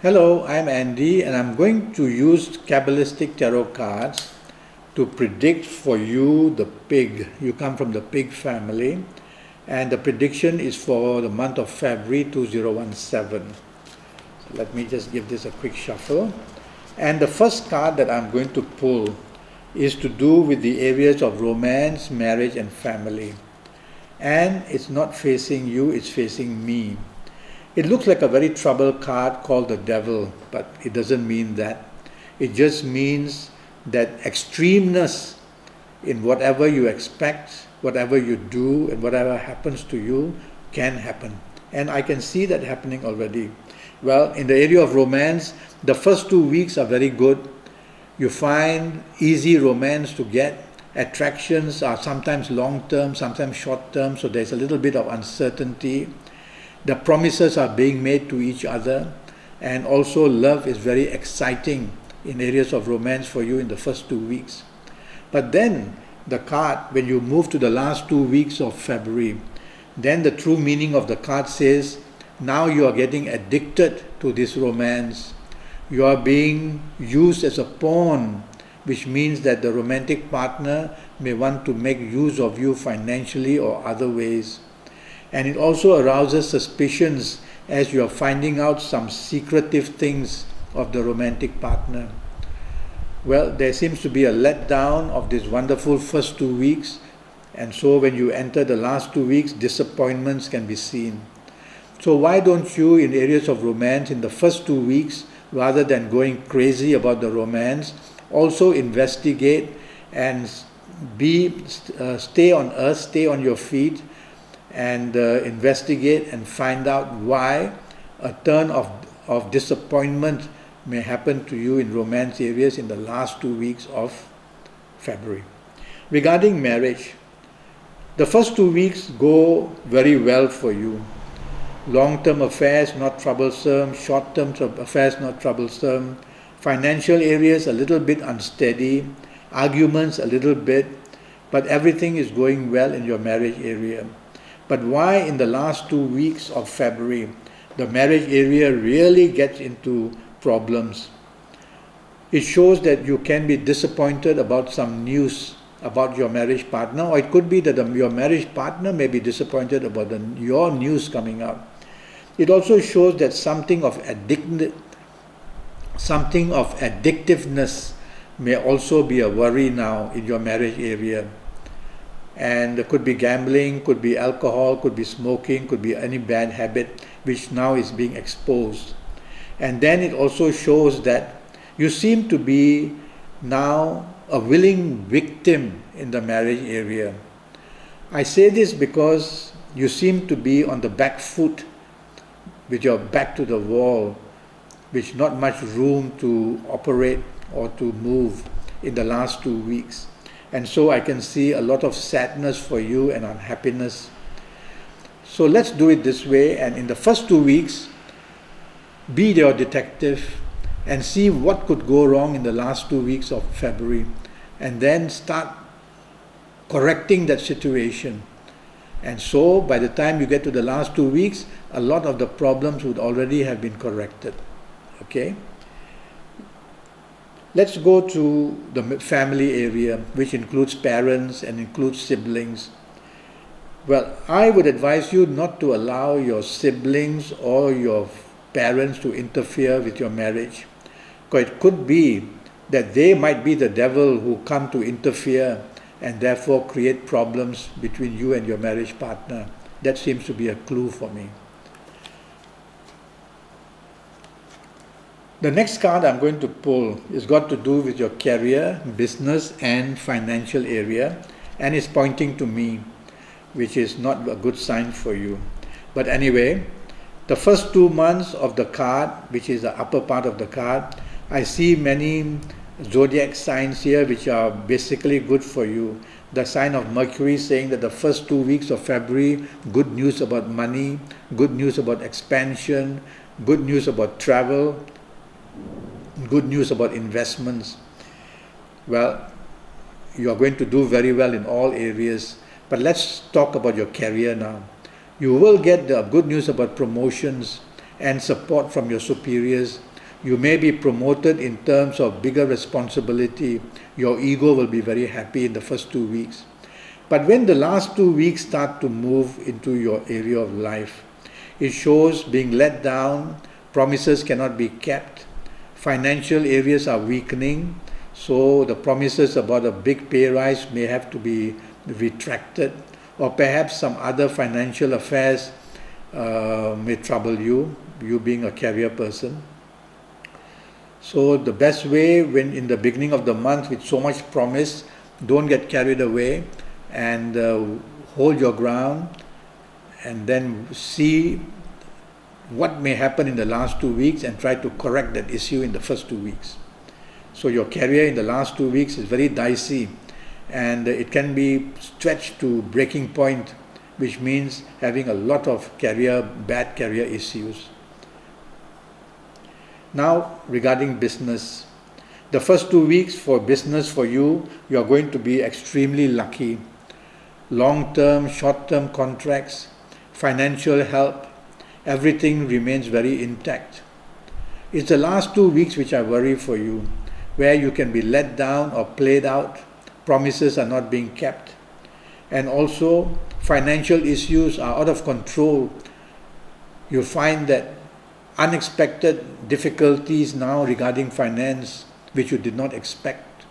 Hello, I'm Andy and I'm going to use Kabbalistic tarot cards to predict for you the pig. You come from the pig family and the prediction is for the month of February 2017. So let me just give this a quick shuffle. And the first card that I'm going to pull is to do with the areas of romance, marriage and family. And it's not facing you, it's facing me. It looks like a very troubled card called the devil, but it doesn't mean that. It just means that extremeness in whatever you expect, whatever you do, and whatever happens to you can happen. And I can see that happening already. Well, in the area of romance, the first 2 weeks are very good. You find easy romance to get. Attractions are sometimes long-term, sometimes short-term, so there's a little bit of uncertainty. The promises are being made to each other, and also love is very exciting in areas of romance for you in the first 2 weeks. But then the card, when you move to the last 2 weeks of February, then the true meaning of the card says, now you are getting addicted to this romance. You are being used as a pawn, which means that the romantic partner may want to make use of you financially or other ways. And it also arouses suspicions as you are finding out some secretive things of the romantic partner. Well, there seems to be a letdown of this wonderful first 2 weeks, and so when you enter the last 2 weeks, disappointments can be seen. So why don't you, in areas of romance, in the first 2 weeks, rather than going crazy about the romance, also investigate and stay on earth, stay on your feet, and investigate and find out why a turn of disappointment may happen to you in romance areas in the last 2 weeks of February. Regarding marriage, the first 2 weeks go very well for you. Long-term affairs not troublesome, short-term affairs not troublesome, financial areas a little bit unsteady, arguments a little bit, but everything is going well in your marriage area. But why in the last 2 weeks of February, the marriage area really gets into problems? It shows that you can be disappointed about some news about your marriage partner, or it could be that your marriage partner may be disappointed about your news coming out. It also shows that something of addictiveness may also be a worry now in your marriage area. And it could be gambling, could be alcohol, could be smoking, could be any bad habit which now is being exposed. And then it also shows that you seem to be now a willing victim in the marriage area. I say this because you seem to be on the back foot with your back to the wall, with not much room to operate or to move in the last 2 weeks. And so I can see a lot of sadness for you and unhappiness. So let's do it this way, and in the first 2 weeks, be your detective and see what could go wrong in the last 2 weeks of February, and then start correcting that situation. And so by the time you get to the last 2 weeks, a lot of the problems would already have been corrected. Okay? Let's go to the family area, which includes parents and includes siblings. Well, I would advise you not to allow your siblings or your parents to interfere with your marriage. Because it could be that they might be the devil who come to interfere and therefore create problems between you and your marriage partner. That seems to be a clue for me. The next card I'm going to pull is got to do with your career, business and financial area, and it's pointing to me, which is not a good sign for you. But anyway, the first 2 months of the card, which is the upper part of the card, I see many zodiac signs here which are basically good for you. The sign of Mercury saying that the first 2 weeks of February, good news about money, good news about expansion, good news about travel, good news about investments. Well, you are going to do very well in all areas. But let's talk about your career now. You will get the good news about promotions and support from your superiors. You may be promoted in terms of bigger responsibility. Your ego will be very happy in the first 2 weeks. But when the last 2 weeks start to move into your area of life, it shows being let down, promises cannot be kept, financial areas are weakening, so the promises about a big pay rise may have to be retracted, or perhaps some other financial affairs may trouble you, you being a career person. So the best way, when in the beginning of the month with so much promise, don't get carried away and hold your ground, and then see what may happen in the last 2 weeks and try to correct that issue in the first 2 weeks. So your career in the last 2 weeks is very dicey, and it can be stretched to breaking point, which means having a lot of bad career issues. Now, regarding business, the first 2 weeks for business for you, you are going to be extremely lucky. Long-term, short-term contracts, financial help, everything remains very intact. It's the last 2 weeks which I worry for you, where you can be let down or played out, promises are not being kept, and also financial issues are out of control. You find that unexpected difficulties now regarding finance which you did not expect,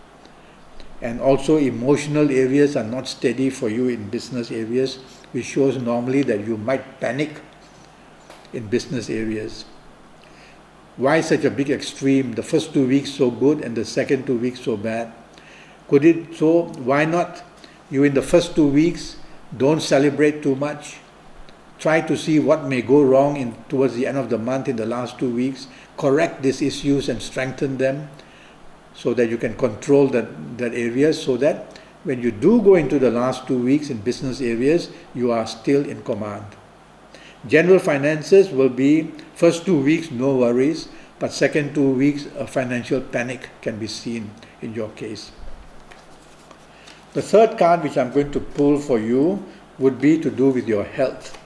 and also emotional areas are not steady for you in business areas, which shows normally that you might panic in business areas. Why such a big extreme? The first 2 weeks so good and the second 2 weeks so bad. Why not you in the first 2 weeks don't celebrate too much. Try to see what may go wrong towards the end of the month in the last 2 weeks. Correct these issues and strengthen them so that you can control that area, so that when you do go into the last 2 weeks in business areas, you are still in command. General finances will be first 2 weeks, no worries, but second 2 weeks, a financial panic can be seen in your case. The third card which I'm going to pull for you would be to do with your health,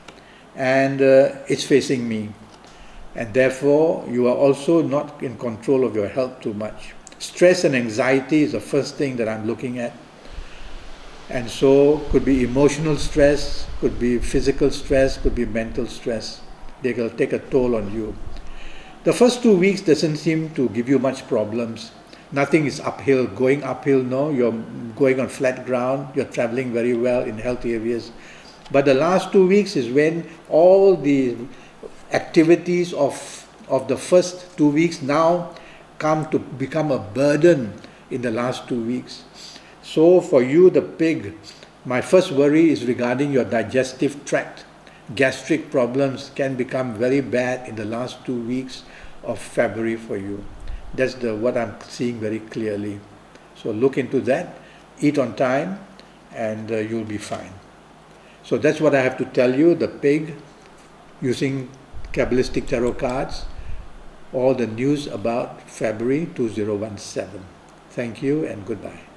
and it's facing me, and therefore you are also not in control of your health too much. Stress and anxiety is the first thing that I'm looking at, and so could be emotional stress, could be physical stress, could be mental stress. They will take a toll on you. The first 2 weeks doesn't seem to give you much problems. Nothing is uphill, going uphill, no, you're going on flat ground, you're traveling very well in health areas. But the last 2 weeks is when all the activities of the first 2 weeks now come to become a burden in the last 2 weeks. So for you, the pig, my first worry is regarding your digestive tract. Gastric problems can become very bad in the last 2 weeks of February for you. That's what I'm seeing very clearly. So look into that, eat on time, and you'll be fine. So that's what I have to tell you, the pig, using Kabbalistic Tarot cards, all the news about February 2017. Thank you and goodbye.